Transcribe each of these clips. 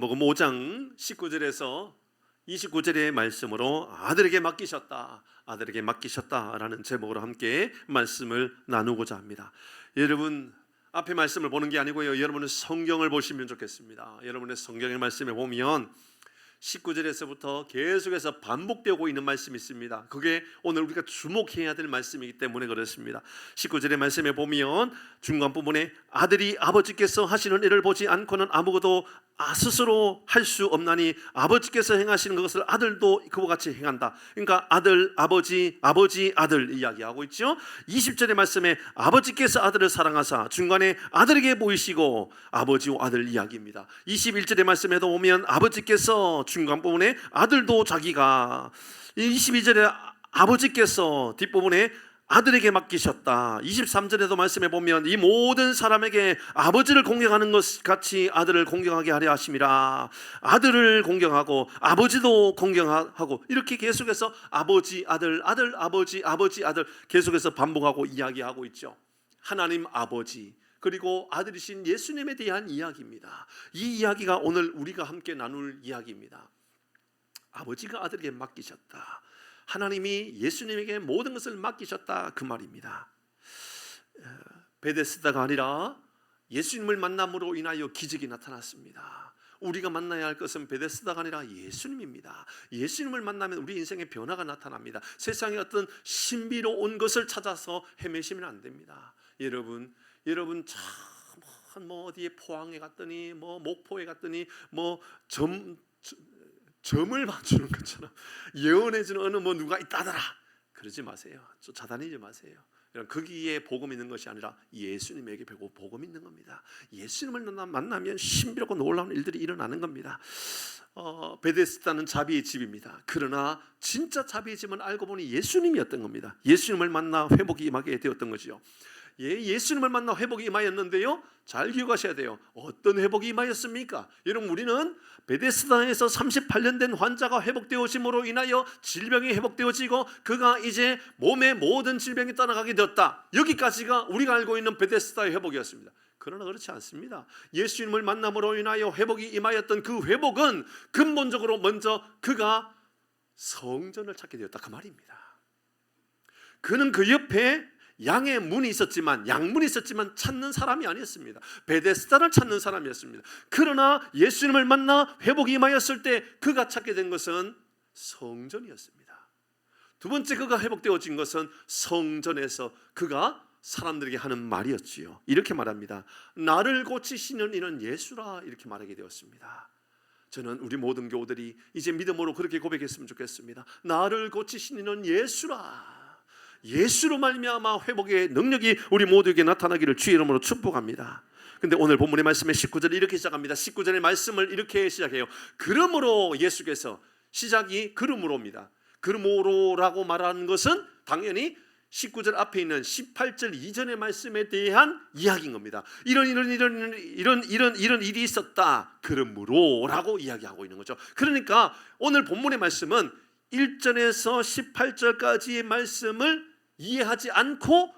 마가복음 5장 19절에서 29절의 말씀으로 아들에게 맡기셨다라는 제목으로 함께 말씀을 나누고자 합니다. 여러분 앞에 말씀을 보는 게 아니고요, 여러분은 성경을 보시면 좋겠습니다. 여러분의 성경의 말씀에 보면 19절에서부터 계속해서 반복되고 있는 말씀이 있습니다. 그게 오늘 우리가 주목해야 될 말씀이기 때문에 그렇습니다. 19절의 말씀에 보면 중간 부분에 아들이 아버지께서 하시는 일을 보지 않고는 아무것도 스스로 할 수 없나니 아버지께서 행하시는 것을 아들도 그와 같이 행한다. 그러니까 아들, 아버지, 아들 이야기하고 있죠. 20절의 말씀에 아버지께서 아들을 사랑하사 중간에 아들에게 보이시고 아버지와 아들 이야기입니다. 21절의 말씀에도 보면 아버지께서 중간 부분에 아들도 자기가, 22절에 아버지께서 뒷부분에 아들에게 맡기셨다. 23절에도 말씀해 보면 이 모든 사람에게 아버지를 공경하는 것 같이 아들을 공경하게 하려 하심이라. 아들을 공경하고 아버지도 공경하고 이렇게 계속해서 아버지, 아들, 아버지, 아들 계속해서 반복하고 이야기하고 있죠. 하나님 아버지 그리고 아들이신 예수님에 대한 이야기입니다. 이 이야기가 오늘 우리가 함께 나눌 이야기입니다. 아버지가 아들에게 맡기셨다. 하나님이 예수님에게 모든 것을 맡기셨다, 그 말입니다. 베데스다가 아니라 예수님을 만남으로 인하여 기적이 나타났습니다. 우리가 만나야 할 것은 베데스다가 아니라 예수님입니다. 예수님을 만나면 우리 인생의 변화가 나타납니다. 세상에 어떤 신비로운 것을 찾아서 헤매시면 안 됩니다. 여러분 참 어디에 포항에 갔더니 목포에 갔더니 점을 맞추는 것처럼 예언해주는 어느 누가 있다더라 그러지 마세요. 쫓아다니지 마세요. 거기에 복음 있는 것이 아니라 예수님에게 복음 있는 겁니다. 예수님을 만나면 신비롭고 놀라운 일들이 일어나는 겁니다. 베데스다는 자비의 집입니다. 그러나 진짜 자비의 집은 알고 보니 예수님이었던 겁니다. 예수님을 만나 회복이 임하게 되었던 거죠. 예수님을 만나 회복이 임하였는데요, 잘 기억하셔야 돼요. 어떤 회복이 임하였습니까? 여러분, 우리는 베데스다에서 38년 된 환자가 회복되어짐으로 인하여 질병이 회복되어지고 그가 이제 몸의 모든 질병이 떠나가게 되었다. 여기까지가 우리가 알고 있는 베데스다의 회복이었습니다. 그러나 그렇지 않습니다. 예수님을 만남으로 인하여 회복이 임하였던 그 회복은 근본적으로 먼저 그가 성전을 찾게 되었다, 그 말입니다. 그는 그 옆에 양의 문이 있었지만, 양문이 있었지만 찾는 사람이 아니었습니다. 베데스다를 찾는 사람이었습니다. 그러나 예수님을 만나 회복이 임하였을 때 그가 찾게 된 것은 성전이었습니다. 두 번째 그가 회복되어진 것은 성전에서 그가 사람들에게 하는 말이었지요. 이렇게 말합니다. 나를 고치시는 이는 예수라, 이렇게 말하게 되었습니다. 저는 우리 모든 교우들이 이제 믿음으로 그렇게 고백했으면 좋겠습니다. 나를 고치시는 이는 예수라. 예수로 말미암아 회복의 능력이 우리 모두에게 나타나기를 주의 이름으로 축복합니다. 근데 오늘 본문의 말씀에 19절이 이렇게 시작합니다. 19절의 말씀을 이렇게 시작해요. 그러므로 예수께서, 시작이 그러므로입니다. 그러므로라고 말하는 것은 당연히 19절 앞에 있는 18절 이전의 말씀에 대한 이야기인 겁니다. 이런 일이 있었다. 그러므로라고 이야기하고 있는 거죠. 그러니까 오늘 본문의 말씀은 1절에서 18절까지의 말씀을 이해하지 않고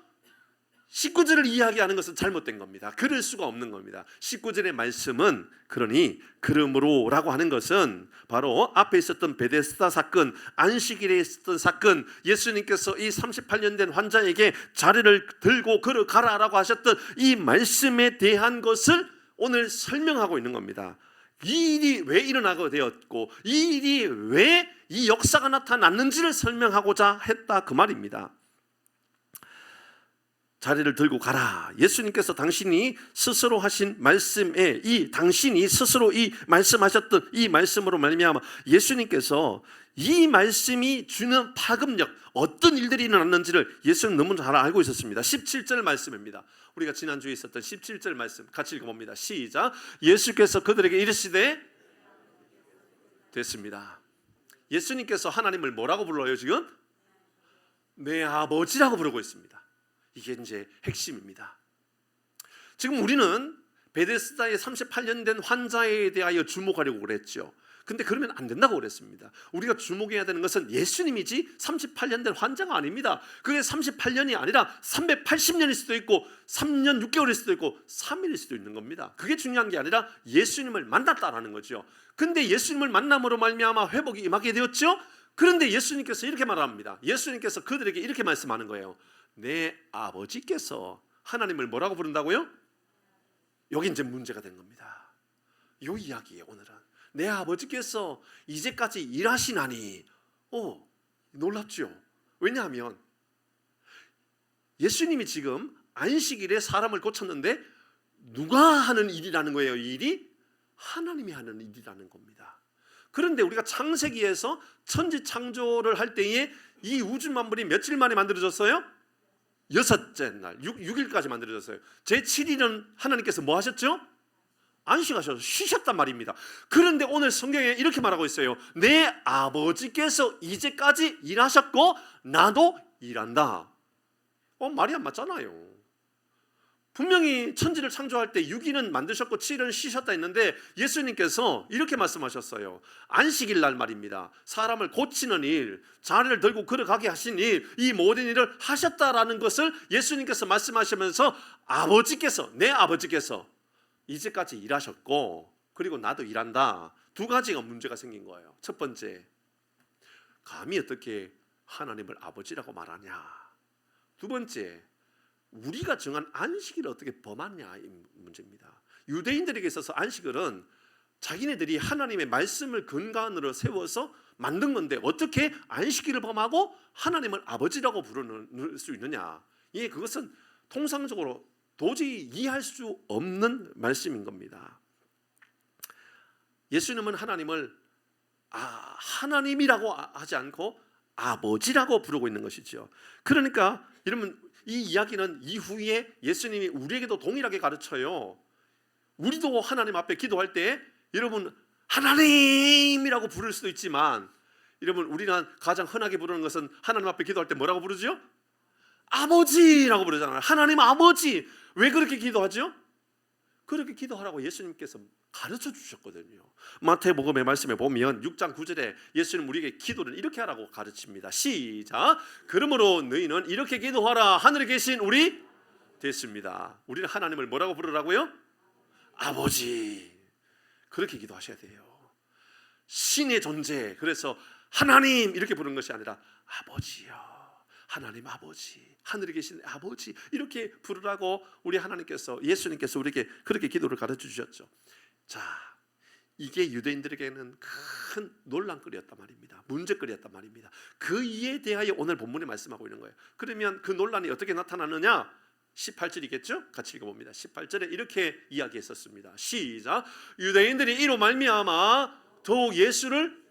19절을 이야기하는 것은 잘못된 겁니다. 그럴 수가 없는 겁니다. 19절의 말씀은 그러니 그러므로라고 하는 것은 바로 앞에 있었던 베데스다 사건, 안식일에 있었던 사건, 예수님께서 이 38년 된 환자에게 자리를 들고 걸어가라라고 하셨던 이 말씀에 대한 것을 오늘 설명하고 있는 겁니다. 이 일이 왜 일어나게 되었고 이 일이 왜 이 역사가 나타났는지를 설명하고자 했다, 그 말입니다. 자리를 들고 가라. 예수님께서 당신이 스스로 하신 말씀에 당신이 스스로 이 말씀하셨던 이 말씀으로 말미암아 예수님께서 이 말씀이 주는 파급력, 어떤 일들이 일어났는지를 예수는 너무 잘 알고 있었습니다. 17절 말씀입니다. 우리가 지난주에 있었던 17절 말씀 같이 읽어봅니다. 시작. 예수께서 그들에게 이르시되 됐습니다. 예수님께서 하나님을 뭐라고 불러요 지금? 내 아버지라고 부르고 있습니다. 이게 이제 핵심입니다. 지금 우리는 베데스다의 38년 된 환자에 대하여 주목하려고 그랬죠. 근데 그러면 안 된다고 그랬습니다. 우리가 주목해야 되는 것은 예수님이지 38년 된 환자가 아닙니다. 그게 38년이 아니라 380년일 수도 있고 3년 6개월일 수도 있고 3일일 수도 있는 겁니다. 그게 중요한 게 아니라 예수님을 만났다라는 거죠. 근데 예수님을 만남으로 말미암아 회복이 임하게 되었죠. 그런데 예수님께서 이렇게 말합니다. 예수님께서 그들에게 이렇게 말씀하는 거예요. 내 아버지께서 하나님을 뭐라고 부른다고요? 여기 이제 문제가 된 겁니다. 이 이야기예요. 오늘은 내 아버지께서 이제까지 일하시나니 놀랍죠. 왜냐하면 예수님이 지금 안식일에 사람을 고쳤는데 누가 하는 일이라는 거예요? 이 일이 하나님이 하는 일이라는 겁니다. 그런데 우리가 창세기에서 천지 창조를 할 때에 이 우주 만물이 며칠 만에 만들어졌어요? 6째 날 6일까지 만들어졌어요. 제7일은 하나님께서 뭐 하셨죠? 안식하셔서 쉬셨단 말입니다. 그런데 오늘 성경에 이렇게 말하고 있어요. 내 아버지께서 이제까지 일하셨고 나도 일한다. 말이 안 맞잖아요. 분명히 천지를 창조할 때 6일은 만드셨고 7일은 쉬셨다 했는데 예수님께서 이렇게 말씀하셨어요. 안식일 날 말입니다. 사람을 고치는 일, 자리를 들고 걸어가게 하신 일, 이 모든 일을 하셨다라는 것을 예수님께서 말씀하시면서 내 아버지께서 이제까지 일하셨고 그리고 나도 일한다. 두 가지가 문제가 생긴 거예요. 첫 번째, 감히 어떻게 하나님을 아버지라고 말하냐. 두 번째, 우리가 정한 안식일을 어떻게 범하냐 이 문제입니다. 유대인들에게 있어서 안식일은 자기네들이 하나님의 말씀을 근간으로 세워서 만든 건데 어떻게 안식일을 범하고 하나님을 아버지라고 부를 수 있느냐. 그것은 통상적으로 도저히 이해할 수 없는 말씀인 겁니다. 예수님은 하나님을 하나님이라고 하지 않고 아버지라고 부르고 있는 것이죠. 그러니까 여러분 이 이야기는 이후에 예수님이 우리에게도 동일하게 가르쳐요. 우리도 하나님 앞에 기도할 때 여러분 하나님이라고 부를 수도 있지만 여러분 우리는 가장 흔하게 부르는 것은 하나님 앞에 기도할 때 뭐라고 부르죠? 아버지라고 부르잖아요. 하나님 아버지. 왜 그렇게 기도하죠? 그렇게 기도하라고 예수님께서 가르쳐 주셨거든요. 마태복음의 말씀에 보면 6장 9절에 예수님 우리에게 기도를 이렇게 하라고 가르칩니다. 시작. 그러므로 너희는 이렇게 기도하라. 하늘에 계신 우리 됐습니다. 우리는 하나님을 뭐라고 부르라고요? 아버지. 그렇게 기도하셔야 돼요. 신의 존재. 그래서 하나님 이렇게 부르는 것이 아니라 아버지요. 하나님 아버지, 하늘에 계신 아버지 이렇게 부르라고 우리 하나님께서 예수님께서 우리에게 그렇게 기도를 가르쳐 주셨죠. 자, 이게 유대인들에게는 큰 논란거리였단 말입니다. 문제거리였단 말입니다. 그 이에 대하여 오늘 본문에 말씀하고 있는 거예요. 그러면 그 논란이 어떻게 나타나느냐? 18절이겠죠? 같이 읽어봅니다. 18절에 이렇게 이야기했었습니다. 시작. 유대인들이 이로 말미암아 더욱 예수를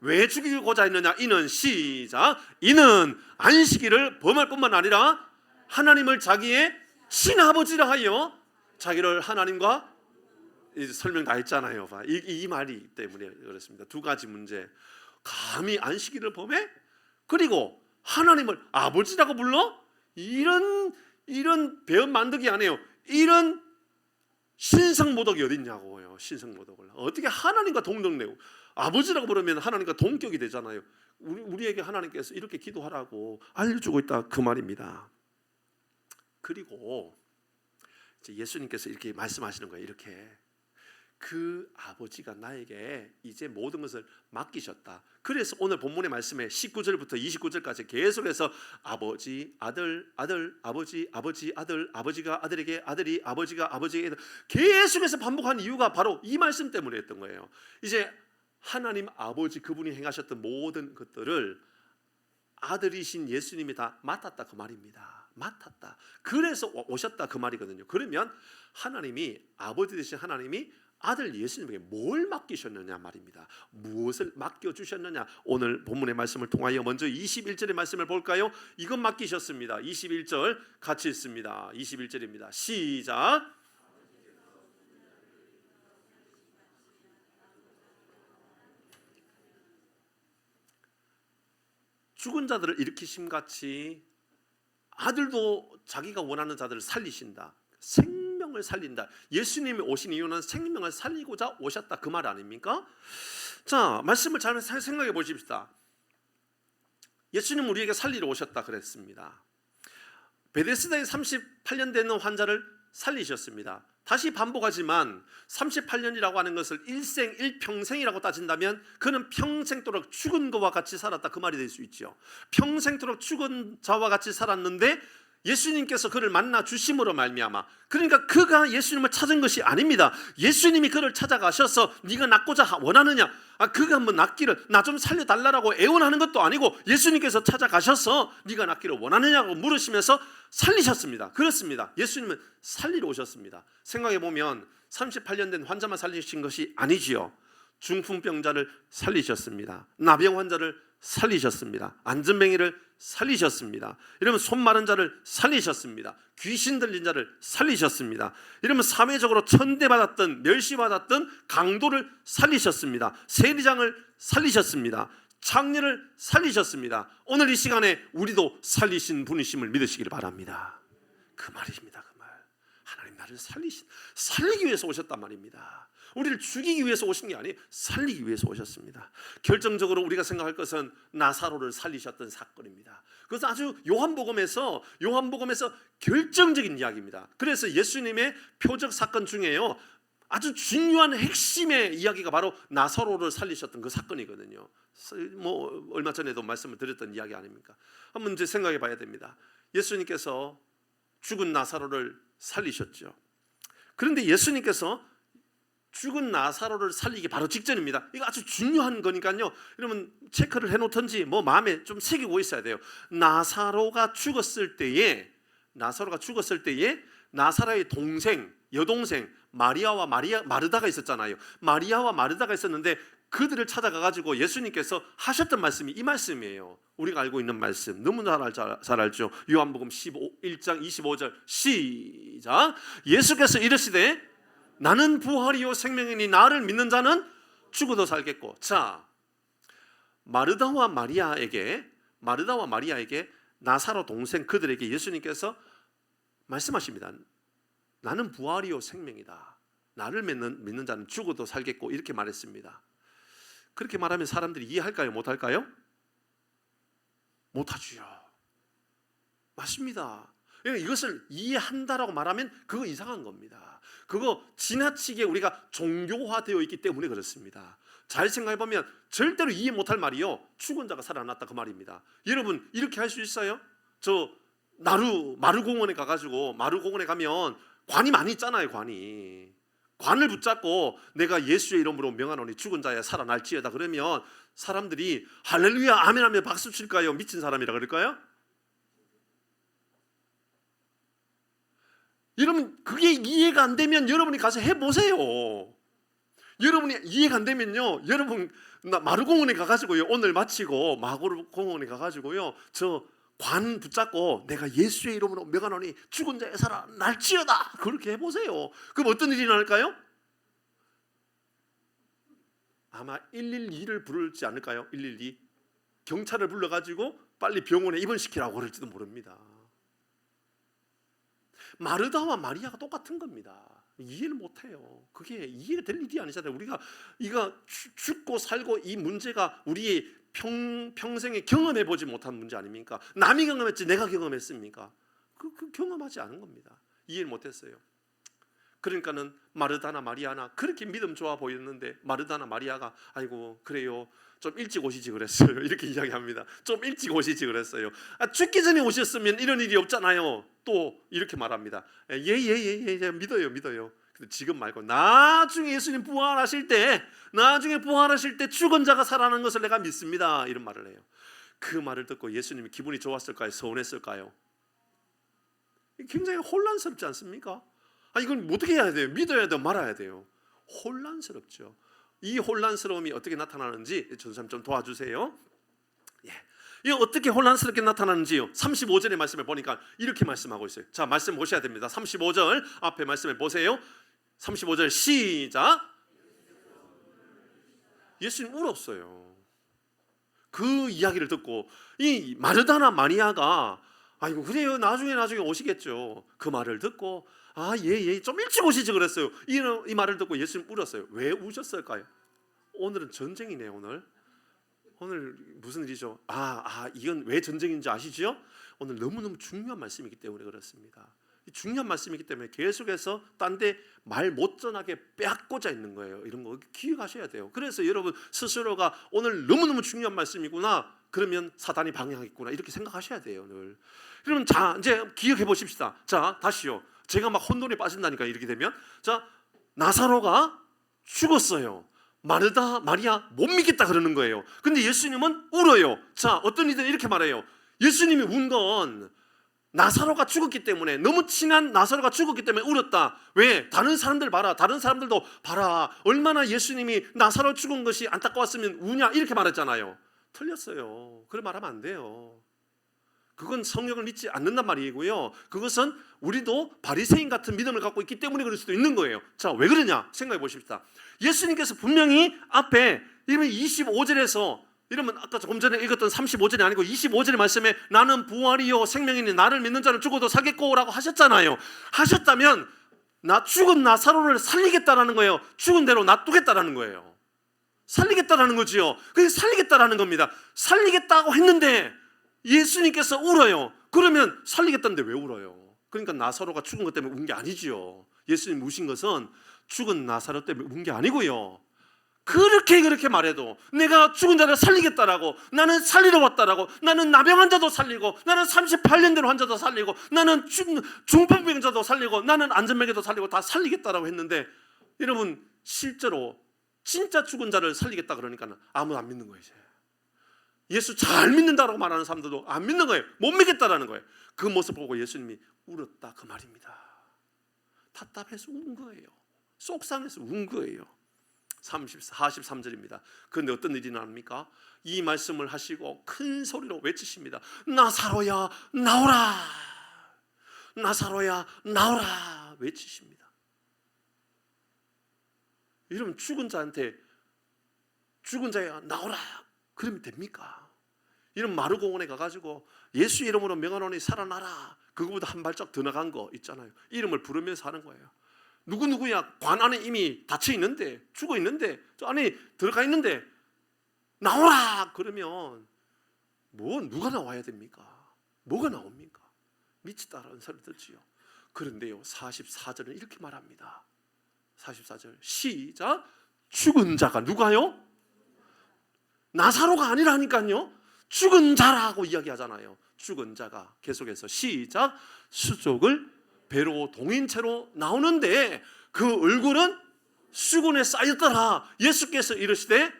왜 죽이고자 했느냐? 이는 시작. 이는 안식일을 범할 뿐만 아니라 하나님을 자기의 친아버지라 하여 자기를 하나님과 설명 다 했잖아요. 이 말이 때문에 그렇습니다. 두 가지 문제. 감히 안식일을 범해? 그리고 하나님을 아버지라고 불러? 이런 배은 만덕이 아니에요. 이런 신성모독이 어딨냐고요. 신성모독을 어떻게 하나님과 동등되고 아버지라고 부르면 하나님과 동격이 되잖아요. 우리에게 하나님께서 이렇게 기도하라고 알려주고 있다 그 말입니다. 그리고 이제 예수님께서 이렇게 말씀하시는 거예요. 이렇게 그 아버지가 나에게 이제 모든 것을 맡기셨다. 그래서 오늘 본문의 말씀에 19절부터 29절까지 계속해서 아버지, 아들, 아들, 아버지, 아버지, 아들, 아버지가 아들에게, 아들이 아버지가 아버지에게 계속해서 반복한 이유가 바로 이 말씀 때문이었던 거예요. 이제 하나님 아버지 그분이 행하셨던 모든 것들을 아들이신 예수님이 다 맡았다 그 말입니다. 맡았다. 그래서 오셨다 그 말이거든요. 그러면 하나님이 아버지 되신 하나님이 아들 예수님에게 뭘 맡기셨느냐 말입니다. 무엇을 맡겨주셨느냐. 오늘 본문의 말씀을 통하여 먼저 21절의 말씀을 볼까요? 이것 맡기셨습니다. 21절 같이 읽습니다. 21절입니다. 시작. 죽은 자들을 일으키심같이 아들도 자기가 원하는 자들을 살리신다. 생명을 살린다. 예수님이 오신 이유는 생명을 살리고자 오셨다 그 말 아닙니까? 자, 말씀을 잘 생각해 보십시다. 예수님 우리에게 살리러 오셨다 그랬습니다. 베데스다에 38년 되는 환자를 살리셨습니다. 다시 반복하지만 38년이라고 하는 것을 일생 일평생이라고 따진다면 그는 평생도록 죽은 것과 같이 살았다, 그 말이 될 수 있죠. 평생도록 죽은 자와 같이 살았는데 예수님께서 그를 만나 주심으로 말미암아, 그러니까 그가 예수님을 찾은 것이 아닙니다. 예수님이 그를 찾아가셔서 네가 낫고자 원하느냐, 그가 뭐 낫기를 나 좀 살려달라고 애원하는 것도 아니고 예수님께서 찾아가셔서 네가 낫기를 원하느냐고 물으시면서 살리셨습니다. 그렇습니다. 예수님은 살리러 오셨습니다. 생각해보면 38년 된 환자만 살리신 것이 아니지요. 중풍병자를 살리셨습니다. 나병 환자를 살리셨습니다. 안전뱅이를 살리셨습니다. 이러면 손 마른 자를 살리셨습니다. 귀신 들린 자를 살리셨습니다. 이러면 사회적으로 천대받았던 멸시받았던 강도를 살리셨습니다. 세리장을 살리셨습니다. 창녀를 살리셨습니다. 오늘 이 시간에 우리도 살리신 분이심을 믿으시길 바랍니다. 그 말입니다. 그 말. 하나님 나를 살리기 위해서 오셨단 말입니다. 우리를 죽이기 위해서 오신 게 아니에요. 살리기 위해서 오셨습니다. 결정적으로 우리가 생각할 것은 나사로를 살리셨던 사건입니다. 그것은 아주 요한복음에서 결정적인 이야기입니다. 그래서 예수님의 표적 사건 중에요, 아주 중요한 핵심의 이야기가 바로 나사로를 살리셨던 그 사건이거든요. 뭐 얼마 전에도 말씀을 드렸던 이야기 아닙니까? 한번 이제 생각해 봐야 됩니다. 예수님께서 죽은 나사로를 살리셨죠. 그런데 예수님께서 죽은 나사로를 살리기 바로 직전입니다. 이거 아주 중요한 거니까요. 여러분 체크를 해놓든지 뭐 마음에 좀 새기고 있어야 돼요. 나사로가 죽었을 때에 나사로의 동생, 여동생 마리아와 마르다가 있었잖아요. 마리아와 마르다가 있었는데 그들을 찾아가가지고 예수님께서 하셨던 말씀이 이 말씀이에요. 우리가 알고 있는 말씀 너무나 잘 알죠. 요한복음 1장 25절 시작. 예수께서 이르시되 나는 부활이요 생명이니 나를 믿는 자는 죽어도 살겠고. 자, 마르다와 마리아에게 나사로 동생 그들에게 예수님께서 말씀하십니다. 나는 부활이요 생명이다. 나를 믿는 자는 죽어도 살겠고, 이렇게 말했습니다. 그렇게 말하면 사람들이 이해할까요? 못할까요? 못하지요. 맞습니다. 이것을 이해한다라고 말하면 그거 이상한 겁니다. 그거 지나치게 우리가 종교화되어 있기 때문에 그렇습니다. 잘 생각해보면 절대로 이해 못할 말이요, 죽은 자가 살아났다 그 말입니다. 여러분 이렇게 할 수 있어요? 저 마루공원에 가면 관이 많이 있잖아요. 관을 붙잡고 내가 예수의 이름으로 명하노니 죽은 자야 살아날지어다 그러면 사람들이 할렐루야 아멘 하며 박수 칠까요? 미친 사람이라 그럴까요? 여러분 그게 이해가 안 되면 여러분이 가서 해보세요. 여러분이 이해가 안 되면요, 여러분 마루공원에 가가지고요, 오늘 마치고 마루공원에 가가지고요, 저 관 붙잡고 내가 예수의 이름으로 명하노니 죽은 자의 살아날지어다 그렇게 해보세요. 그럼 어떤 일이 날까요? 아마 112를 부르지 않을까요? 112 경찰을 불러가지고 빨리 병원에 입원시키라고 그럴지도 모릅니다. 마르다와 마리아가 똑같은 겁니다. 이해를 못해요. 그게 이해가 될 일이 아니잖아요. 우리가 이거 죽고 살고 이 문제가 우리의 평생에 경험해보지 못한 문제 아닙니까? 남이 경험했지 내가 경험했습니까? 그 경험하지 않은 겁니다. 이해를 못했어요. 그러니까는 마르다나 마리아나 그렇게 믿음 좋아 보였는데 마르다나 마리아가 아이고 그래요 좀 일찍 오시지 그랬어요. 이렇게 이야기합니다. 좀 일찍 오시지 그랬어요. 죽기 전에 오셨으면 이런 일이 없잖아요. 또 이렇게 말합니다. 예, 믿어요. 근데 지금 말고 나중에 예수님 부활하실 때 죽은 자가 살아나는 것을 내가 믿습니다. 이런 말을 해요. 그 말을 듣고 예수님이 기분이 좋았을까요? 서운했을까요? 굉장히 혼란스럽지 않습니까? 이건 어떻게 해야 돼요? 믿어야 돼요? 말아야 돼요? 혼란스럽죠. 이 혼란스러움이 어떻게 나타나는지 전사님 좀 도와주세요. 이 어떻게 혼란스럽게 나타나는지요. 35절의 말씀을 보니까 이렇게 말씀하고 있어요. 자, 말씀 보셔야 됩니다. 35절 앞에 말씀을 보세요. 35절 시작. 예수님 울었어요. 그 이야기를 듣고 이 마르다나 마리아가 아이고 그래요 나중에 오시겠죠. 그 말을 듣고 예 좀 일찍 오시지 그랬어요. 이 말을 듣고 예수님 울었어요. 왜 우셨을까요? 오늘은 전쟁이네요. 오늘 무슨 일이죠? 이건 왜 전쟁인지 아시죠? 오늘 너무너무 중요한 말씀이기 때문에 그렇습니다. 중요한 말씀이기 때문에 계속해서 딴 데 말 못 전하게 빼앗고자 있는 거예요. 이런 거 기억하셔야 돼요. 그래서 여러분 스스로가 오늘 너무너무 중요한 말씀이구나, 그러면 사단이 방해하겠구나, 이렇게 생각하셔야 돼요. 늘. 여러분, 자, 이제 기억해 보십시다. 자, 다시요. 제가 막 혼돈에 빠진다니까, 이렇게 되면. 자, 나사로가 죽었어요. 마르다 마리아 못 믿겠다 그러는 거예요. 근데 예수님은 울어요. 자, 어떤 이들은 이렇게 말해요. 예수님이 운 건 나사로가 죽었기 때문에, 너무 친한 나사로가 죽었기 때문에 울었다. 왜? 다른 사람들 봐라. 다른 사람들도 봐라. 얼마나 예수님이 나사로 죽은 것이 안타까웠으면 우냐, 이렇게 말했잖아요. 틀렸어요. 그런 말하면 안 돼요. 그건 성령을 믿지 않는단 말이고요. 그것은 우리도 바리새인 같은 믿음을 갖고 있기 때문에 그럴 수도 있는 거예요. 자, 왜 그러냐 생각해 보십시다. 예수님께서 분명히 앞에 이러면 25절에서, 이러면 아까 조금 전에 읽었던 35절이 아니고 25절의 말씀에 나는 부활이요 생명이니 나를 믿는 자는 죽어도 살겠고 라고 하셨잖아요. 하셨다면 나 죽은 나사로를 살리겠다라는 거예요. 죽은 대로 놔두겠다라는 거예요. 살리겠다라는 거지요. 그게 살리겠다라는 겁니다. 살리겠다고 했는데 예수님께서 울어요. 그러면 살리겠다는데 왜 울어요? 그러니까 나사로가 죽은 것 때문에 운 게 아니지요. 예수님 우신 것은 죽은 나사로 때문에 운 게 아니고요. 그렇게 말해도 내가 죽은 자를 살리겠다라고, 나는 살리러 왔다라고, 나는 나병 환자도 살리고, 나는 38년 된 환자도 살리고, 나는 중풍병자도 살리고, 나는 안전병자도 살리고 다 살리겠다라고 했는데, 여러분 실제로 진짜 죽은 자를 살리겠다 그러니까 아무도 안 믿는 거예요. 이제 예수 잘 믿는다라고 말하는 사람들도 안 믿는 거예요. 못 믿겠다라는 거예요. 그 모습 보고 예수님이 울었다 그 말입니다. 답답해서 운 거예요. 속상해서 운 거예요. 43절입니다. 그런데 어떤 일이 납니까? 이 말씀을 하시고 큰 소리로 외치십니다. 나사로야 나오라, 나사로야 나오라 외치십니다. 이러면 죽은 자한테 죽은 자야 나오라 그러면 됩니까? 이런 마르고원에 가가지고 예수 이름으로 명하노니 살아나라, 그거보다 한 발짝 더 나간 거 있잖아요. 이름을 부르면서 하는 거예요. 누구야? 관 안에 이미 닫혀 있는데, 죽어 있는데, 저 안에 들어가 있는데 나오라 그러면 누가 나와야 됩니까? 뭐가 나옵니까? 미치다라는 소리 듣지요. 그런데요 44절은 이렇게 말합니다. 44절 시작. 죽은 자가 누가요? 나사로가 아니라니까요. 죽은 자라고 이야기하잖아요. 죽은 자가 계속해서 시작. 수족을 배로 동인채로 나오는데 그 얼굴은 수건에 쌓였더라. 예수께서 이르시되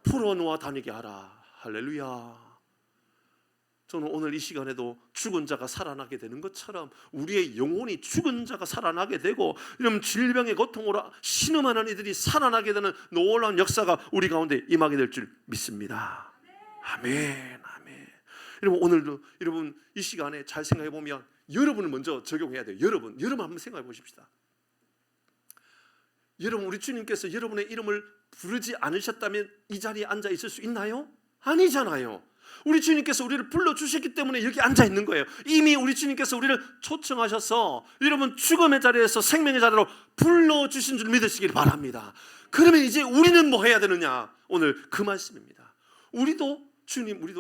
풀어놓아 다니게 하라. 할렐루야. 저는 오늘 이 시간에도 죽은 자가 살아나게 되는 것처럼 우리의 영혼이 죽은 자가 살아나게 되고, 이런 질병의 고통으로 신음하는 이들이 살아나게 되는 놀라운 역사가 우리 가운데 임하게 될 줄 믿습니다. 아멘, 아멘. 여러분 오늘도 여러분 이 시간에 잘 생각해 보면 여러분을 먼저 적용해야 돼요. 여러분 한번 생각해 보십시다. 여러분, 우리 주님께서 여러분의 이름을 부르지 않으셨다면 이 자리에 앉아 있을 수 있나요? 아니잖아요. 우리 주님께서 우리를 불러주셨기 때문에 여기 앉아 있는 거예요. 이미 우리 주님께서 우리를 초청하셔서 여러분 죽음의 자리에서 생명의 자리로 불러주신 줄 믿으시길 바랍니다. 그러면 이제 우리는 뭐 해야 되느냐? 오늘 그 말씀입니다. 우리도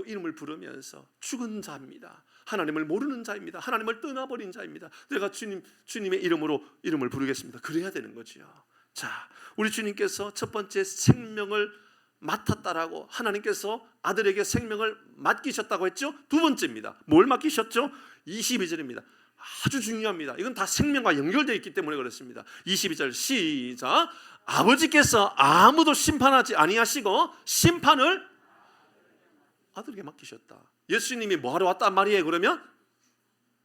이름을 부르면서 죽은 자입니다. 하나님을 모르는 자입니다. 하나님을 떠나버린 자입니다. 내가 주님의 이름으로 이름을 부르겠습니다. 그래야 되는 거지요. 자, 우리 주님께서 첫 번째 생명을 맡았다라고 하나님께서 아들에게 생명을 맡기셨다고 했죠. 두 번째입니다. 뭘 맡기셨죠? 22절입니다. 아주 중요합니다. 이건 다 생명과 연결되어 있기 때문에 그렇습니다. 22절 시작. 아버지께서 아무도 심판하지 아니하시고 심판을 아들에게 맡기셨다. 예수님이 뭐하러 왔단 말이에요? 그러면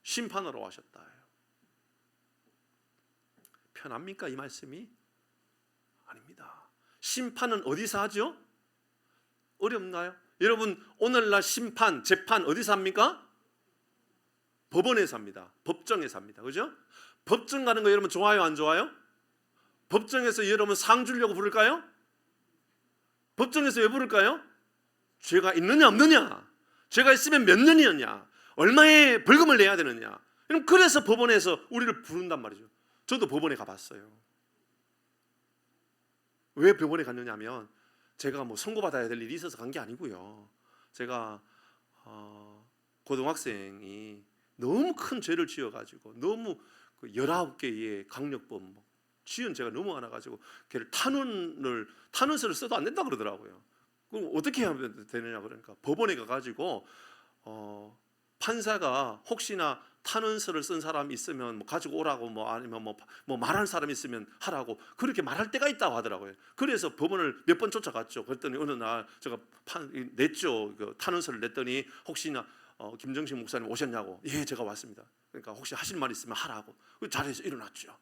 심판하러 와셨다. 편합니까 이 말씀이? 아닙니다. 심판은 어디서 하죠? 어렵나요? 여러분 오늘날 심판, 재판 어디서 합니까? 법원에서 합니다. 법정에서 합니다. 그죠? 법정 가는 거 여러분 좋아요 안 좋아요? 법정에서 여러분 상 주려고 부를까요? 법정에서 왜 부를까요? 죄가 있느냐 없느냐, 죄가 있으면 몇 년이었냐, 얼마의 벌금을 내야 되느냐. 그래서 법원에서 우리를 부른단 말이죠. 저도 법원에 가봤어요. 왜 병원에 갔느냐면 제가 뭐 선고받아야 될 일이 있어서 간 게 아니고요. 제가 고등학생이 너무 큰 죄를 지어가지고 너무 그 19개의 강력범 지은 죄가 너무 많아가지고 걔를 탄원서를 써도 안 된다 그러더라고요. 그럼 어떻게 하면 되느냐 그러니까 법원에 가가지고 판사가 혹시나 탄원서를 쓴 사람이 있으면 뭐 가지고 오라고 뭐 아니면 뭐 말하는 사람이 있으면 하라고 그렇게 말할 때가 있다고 하더라고요. 그래서 법원을 몇 번 쫓아갔죠. 그랬더니 어느 날 제가 냈죠. 그 탄원서를 냈더니 혹시나 김정식 목사님 오셨냐고. 예, 제가 왔습니다. 그러니까 혹시 하실 말 있으면 하라고. 그 자리에서 일어났죠.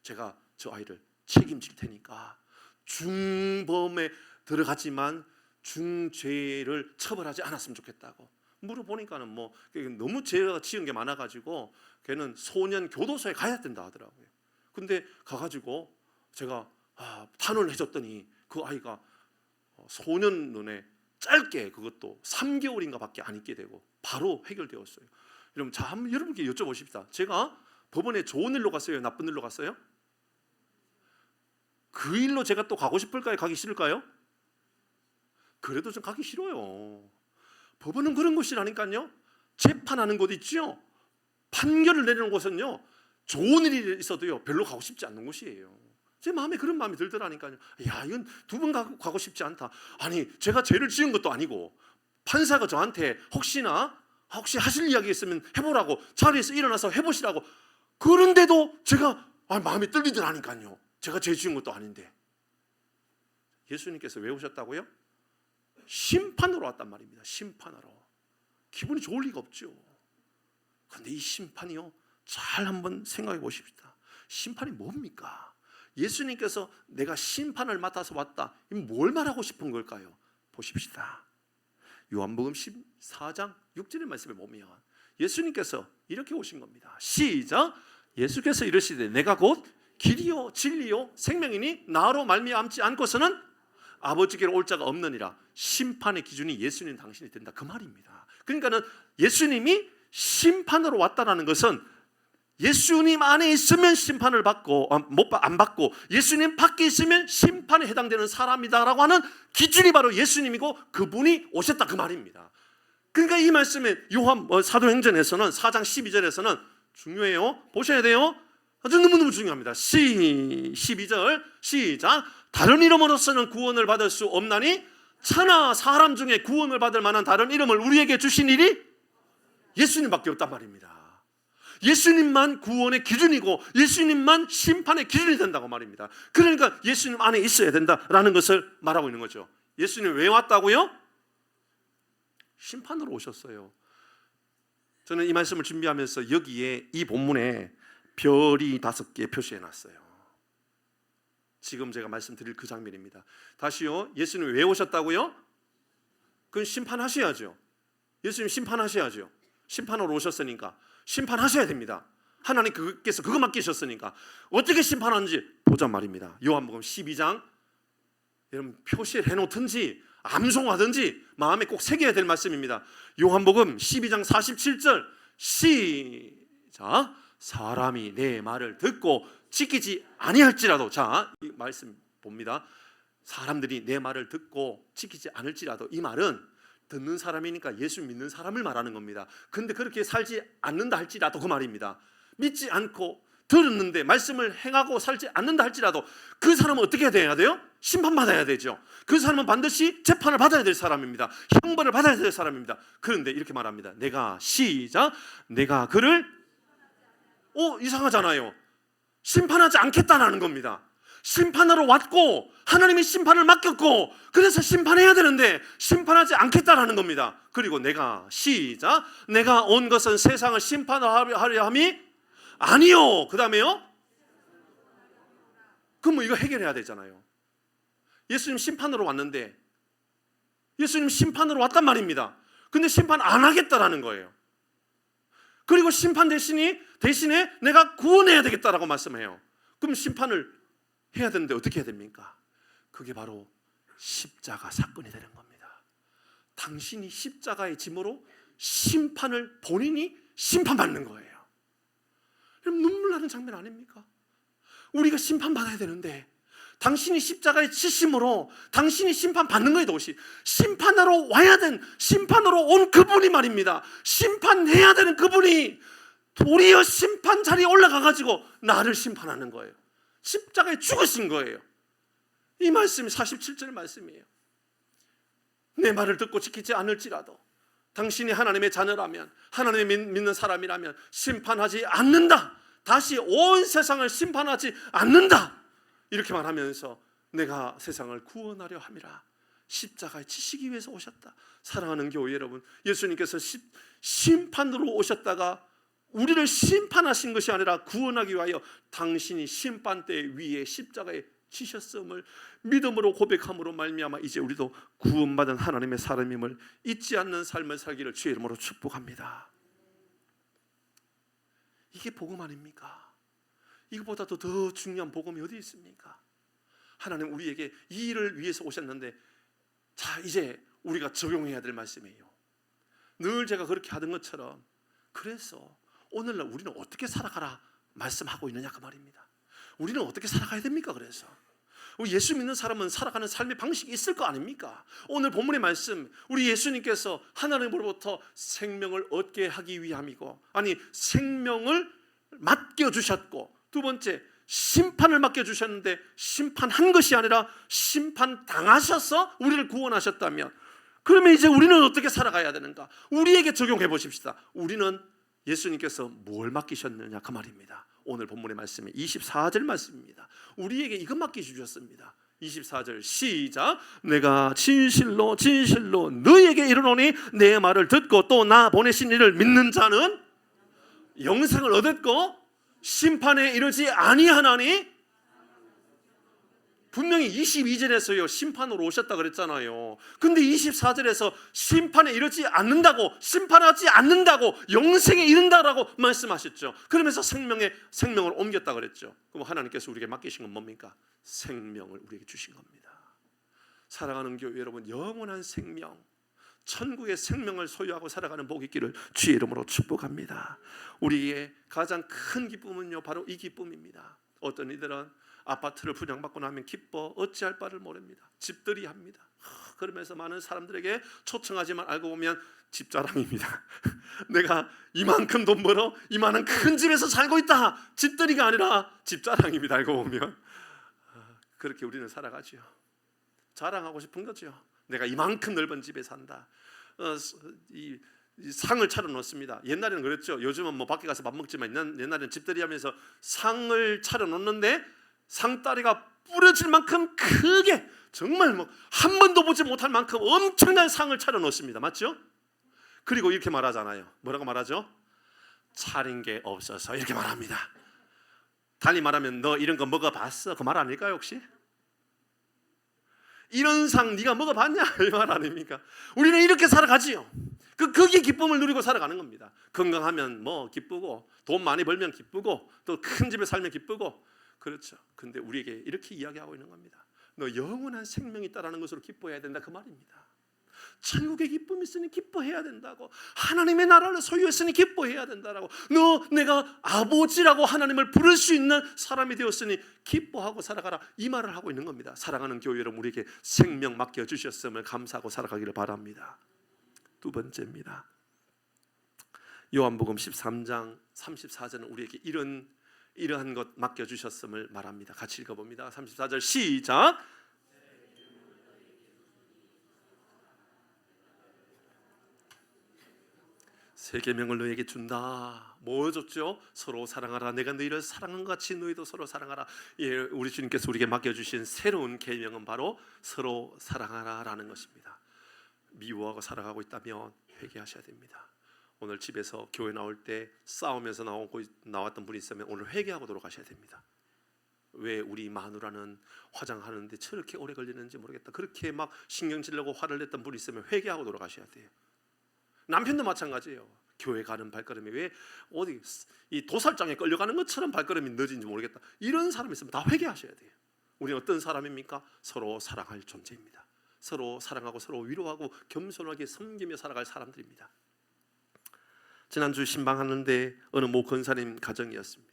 제가 저 아이를 책임질 테니까 중범에 들어갔지만 중죄를 처벌하지 않았으면 좋겠다고 물어보니까는 뭐 너무 죄가 지은 게 많아가지고 걔는 소년 교도소에 가야 된다 하더라고요. 근데 가가지고 제가 탄원을 해줬더니 그 아이가 소년원에 짧게 그것도 3개월인가 밖에 안 있게 되고 바로 해결되었어요. 여러분, 자, 한번 여러분께 여쭤보십시다. 제가 법원에 좋은 일로 갔어요? 나쁜 일로 갔어요? 그 일로 제가 또 가고 싶을까요? 가기 싫을까요? 그래도 좀 가기 싫어요. 법원은 그런 곳이라니까요. 재판하는 곳 있죠. 판결을 내리는 곳은요. 좋은 일이 있어도요 별로 가고 싶지 않는 곳이에요. 제 마음에 그런 마음이 들더라니까요. 야, 이건 두 번 가고 싶지 않다. 아니, 제가 죄를 지은 것도 아니고 판사가 저한테 혹시 하실 이야기 있으면 해보라고 자리에서 일어나서 해보시라고 그런데도 제가 마음이 떨리더라니까요. 제가 죄 지은 것도 아닌데. 예수님께서 왜 오셨다고요? 심판으로 왔단 말입니다. 심판하러. 기분이 좋을 리가 없죠. 그런데 이 심판이요, 잘 한번 생각해 보십시다. 심판이 뭡니까? 예수님께서 내가 심판을 맡아서 왔다, 뭘 말하고 싶은 걸까요? 보십시다. 요한복음 14장 6절의 말씀에 보면 예수님께서 이렇게 오신 겁니다. 시작. 예수께서 이르시되 내가 곧 길이요 진리요 생명이니 나로 말미암지 않고서는 아버지께로 올 자가 없느니라. 심판의 기준이 예수님 당신이 된다, 그 말입니다. 그러니까는 예수님이 심판으로 왔다라는 것은 예수님 안에 있으면 심판을 받고 안 받고 예수님 밖에 있으면 심판에 해당되는 사람이다라고 하는 기준이 바로 예수님이고 그분이 오셨다, 그 말입니다. 그러니까 이 말씀에 요한 사도행전에서는 4장 12절에서는 중요해요. 보셔야 돼요. 아주 너무너무 중요합니다. 12절 시작. 다른 이름으로서는 구원을 받을 수 없나니 천하 사람 중에 구원을 받을 만한 다른 이름을 우리에게 주신 일이 예수님밖에 없단 말입니다. 예수님만 구원의 기준이고 예수님만 심판의 기준이 된다고 말입니다. 그러니까 예수님 안에 있어야 된다라는 것을 말하고 있는 거죠. 예수님 왜 왔다고요? 심판으로 오셨어요. 저는 이 말씀을 준비하면서 여기에 이 본문에 별이 5개 표시해 놨어요. 지금 제가 말씀드릴 그 장면입니다. 다시요. 예수님 왜 오셨다고요? 그건 심판하셔야죠. 예수님 심판하셔야죠. 심판으로 오셨으니까 심판하셔야 됩니다. 하나님께서 그거 맡기셨으니까 어떻게 심판하는지 보자 말입니다. 요한복음 12장 여러분 표시를 해놓든지 암송하든지 마음에 꼭 새겨야 될 말씀입니다. 요한복음 12장 47절 시작. 사람이 내 말을 듣고 지키지 아니할지라도, 자, 이 말씀 봅니다. 사람들이 내 말을 듣고 지키지 않을지라도, 이 말은 듣는 사람이니까 예수 믿는 사람을 말하는 겁니다. 근데 그렇게 살지 않는다 할지라도 그 말입니다. 믿지 않고 들었는데 말씀을 행하고 살지 않는다 할지라도 그 사람은 어떻게 돼야 돼요? 심판받아야 되죠. 그 사람은 반드시 재판을 받아야 될 사람입니다. 형벌을 받아야 될 사람입니다. 그런데 이렇게 말합니다. 내가 시작. 내가 그를 이상하잖아요. 심판하지 않겠다는 겁니다. 심판하러 왔고 하나님이 심판을 맡겼고 그래서 심판해야 되는데 심판하지 않겠다라는 겁니다. 그리고 내가 시작. 내가 온 것은 세상을 심판하려 함이 아니요. 그 다음에요. 그럼 뭐 이거 해결해야 되잖아요. 예수님 심판으로 왔는데 예수님 심판으로 왔단 말입니다. 근데 심판 안 하겠다라는 거예요. 그리고 심판 대신에 내가 구원해야 되겠다라고 말씀해요. 그럼 심판을 해야 되는데 어떻게 해야 됩니까? 그게 바로 십자가 사건이 되는 겁니다. 당신이 십자가의 짐으로 심판을 본인이 심판받는 거예요. 눈물 나는 장면 아닙니까? 우리가 심판받아야 되는데 당신이 십자가에 지심으로 당신이 심판받는 거예요. 도시 심판하러 와야 된, 심판으로 온 그분이 말입니다. 심판해야 되는 그분이 도리어 심판 자리에 올라가가지고 나를 심판하는 거예요. 십자가에 죽으신 거예요. 이 말씀이 47절 말씀이에요. 내 말을 듣고 지키지 않을지라도 당신이 하나님의 자녀라면, 하나님을 믿는 사람이라면 심판하지 않는다. 다시 온 세상을 심판하지 않는다. 이렇게 말하면서 내가 세상을 구원하려 함이라. 십자가에 지시기 위해서 오셨다. 사랑하는 교회 여러분, 예수님께서 심판으로 오셨다가 우리를 심판하신 것이 아니라 구원하기 위하여 당신이 심판대 위에 십자가에 지셨음을 믿음으로 고백함으로 말미암아 이제 우리도 구원받은 하나님의 사람임을 잊지 않는 삶을 살기를 주의 이름으로 축복합니다. 이게 복음 아닙니까? 이것보다도 더 중요한 복음이 어디 있습니까? 하나님 우리에게 이 일을 위해서 오셨는데, 자 이제 우리가 적용해야 될 말씀이에요. 늘 제가 그렇게 하던 것처럼, 그래서 오늘날 우리는 어떻게 살아가라 말씀하고 있느냐 그 말입니다. 우리는 어떻게 살아가야 됩니까? 그래서 예수 믿는 사람은 살아가는 삶의 방식이 있을 거 아닙니까? 오늘 본문의 말씀, 우리 예수님께서 하나님으로부터 생명을 얻게 하기 위함이고, 아니 생명을 맡겨주셨고, 두 번째 심판을 맡겨주셨는데 심판한 것이 아니라 심판당하셔서 우리를 구원하셨다면, 그러면 이제 우리는 어떻게 살아가야 되는가? 우리에게 적용해 보십시다. 우리는 예수님께서 뭘 맡기셨느냐 그 말입니다. 오늘 본문의 말씀이 24절 말씀입니다. 우리에게 이것 맡기주셨습니다. 24절 시작. 내가 진실로 진실로 너희에게 이르노니 내 말을 듣고 또 나 보내신 이를 믿는 자는 영생을 얻었고 심판에 이르지 아니하나니. 분명히 22절에서요 심판으로 오셨다 그랬잖아요. 근데 24절에서 심판에 이르지 않는다고, 심판하지 않는다고, 영생에 이른다라고 말씀하셨죠. 그러면서 생명을 옮겼다 그랬죠. 그럼 하나님께서 우리에게 맡기신 건 뭡니까? 생명을 우리에게 주신 겁니다. 사랑하는 교회 여러분, 영원한 생명, 천국의 생명을 소유하고 살아가는 복이 있기를 주의 이름으로 축복합니다. 우리의 가장 큰 기쁨은요 바로 이 기쁨입니다. 어떤 이들은 아파트를 분양받고 나면 기뻐 어찌할 바를 모릅니다. 집들이 합니다. 그러면서 많은 사람들에게 초청하지만 알고 보면 집자랑입니다. 내가 이만큼 돈 벌어 이만한 큰 집에서 살고 있다. 집들이가 아니라 집자랑입니다. 알고 보면 그렇게 우리는 살아가죠. 자랑하고 싶은 거죠. 내가 이만큼 넓은 집에 산다. 이 상을 차려놓습니다. 옛날에는 그랬죠. 요즘은 뭐 밖에 가서 밥 먹지만 옛날에는 집들이 하면서 상을 차려놓는데 상다리가 부러질 만큼 크게, 정말 뭐 한 번도 보지 못할 만큼 엄청난 상을 차려놓습니다. 맞죠? 그리고 이렇게 말하잖아요. 뭐라고 말하죠? 차린 게 없어서 이렇게 말합니다. 달리 말하면 너 이런 거 먹어봤어? 그 말 아닐까요 혹시? 이런 상 네가 먹어봤냐? 이 말 아닙니까? 우리는 이렇게 살아가지요. 거기에 기쁨을 누리고 살아가는 겁니다. 건강하면 뭐 기쁘고, 돈 많이 벌면 기쁘고, 또 큰 집에 살면 기쁘고, 그렇죠. 근데 우리에게 이렇게 이야기하고 있는 겁니다. 너 영원한 생명이 있다라는 것으로 기뻐해야 된다 그 말입니다. 천국의 기쁨이 있으니 기뻐해야 된다고, 하나님의 나라를 소유했으니 기뻐해야 된다라고, 너 내가 아버지라고 하나님을 부를 수 있는 사람이 되었으니 기뻐하고 살아가라, 이 말을 하고 있는 겁니다. 사랑하는 교회 여러분, 우리에게 생명 맡겨주셨음을 감사하고 살아가기를 바랍니다. 두 번째입니다. 요한복음 13장 34절은 우리에게 이러한 것 맡겨주셨음을 말합니다. 같이 읽어봅니다. 34절 시작. 새 계명을 너에게 준다. 뭐 줬죠? 서로 사랑하라. 내가 너희를 사랑한 것 같이 너희도 서로 사랑하라. 예, 우리 주님께서 우리에게 맡겨주신 새로운 계명은 바로 서로 사랑하라라는 것입니다. 미워하고 살아가고 있다면 회개하셔야 됩니다. 오늘 집에서 교회 나올 때 싸우면서 나왔던 분이 있으면 오늘 회개하고 돌아가셔야 됩니다. 왜 우리 마누라는 화장하는데 저렇게 오래 걸리는지 모르겠다. 그렇게 막 신경질내고 화를 냈던 분이 있으면 회개하고 돌아가셔야 돼요. 남편도 마찬가지예요. 교회 가는 발걸음이 왜 어디 이 도살장에 끌려가는 것처럼 발걸음이 늦은지 모르겠다. 이런 사람이 있으면 다 회개하셔야 돼요. 우리는 어떤 사람입니까? 서로 사랑할 존재입니다. 서로 사랑하고 서로 위로하고 겸손하게 섬기며 살아갈 사람들입니다. 지난주 신방하는데 어느 모 권사님 가정이었습니다.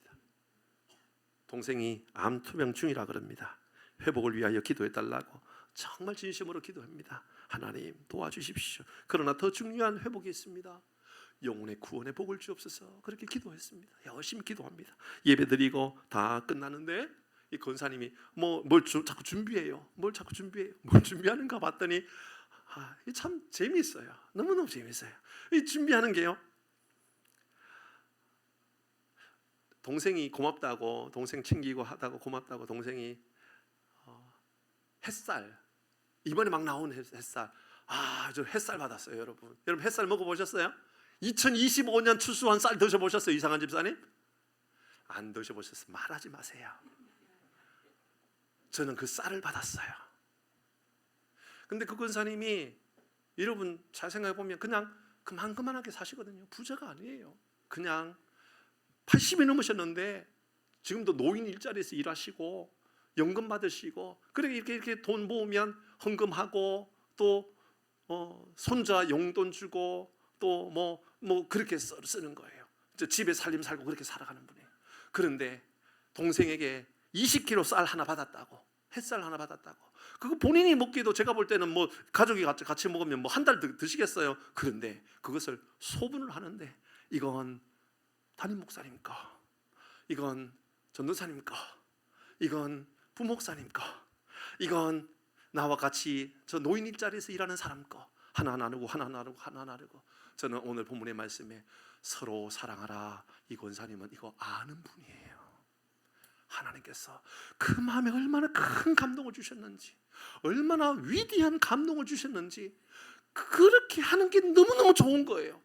동생이 암 투병 중이라 그럽니다. 회복을 위하여 기도해달라고 정말 진심으로 기도합니다. 하나님 도와주십시오. 그러나 더 중요한 회복이 있습니다. 영혼의 구원의 복을 주옵소서. 그렇게 기도했습니다. 열심히 기도합니다. 예배드리고 다 끝나는데 이 권사님이 뭘 자꾸 준비해요. 뭘 준비하는가 봤더니 이게 참 재미있어요. 너무너무 재미있어요. 이 준비하는 게요, 동생이 고맙다고, 동생 챙기고 하다고 고맙다고 동생이 햇살, 이번에 막 나온 햇살, 저 햇살 받았어요. 여러분 햇살 먹어보셨어요? 2025년 추수한 쌀 드셔보셨어요? 이상한 집사님? 안 드셔보셨어요? 말하지 마세요. 저는 그 쌀을 받았어요. 근데 그 권사님이 여러분 잘 생각해보면 그냥 그만하게 사시거든요. 부자가 아니에요. 그냥 80이 넘으셨는데 지금도 노인 일자리에서 일하시고 연금 받으시고, 그렇게 이렇게 돈 모으면 헌금하고 또 손자 용돈 주고 또 뭐 그렇게 쓰는 거예요. 집에 살림 살고 그렇게 살아가는 분이에요. 그런데 동생에게 20kg 쌀 하나 받았다고, 햇살 하나 받았다고. 그거 본인이 먹기도 제가 볼 때는 뭐 가족이 같이 먹으면 뭐 한 달 드시겠어요. 그런데 그것을 소분을 하는데 이건 담임 목사님 거, 이건 전도사님 거, 이건 부목사님 거, 이건 나와 같이 저 노인 일자리에서 일하는 사람 거, 하나 나누고 저는 오늘 본문의 말씀에 서로 사랑하라, 이 권사님은 이거 아는 분이에요. 하나님께서 그 마음에 얼마나 큰 감동을 주셨는지, 얼마나 위대한 감동을 주셨는지, 그렇게 하는 게 너무너무 좋은 거예요.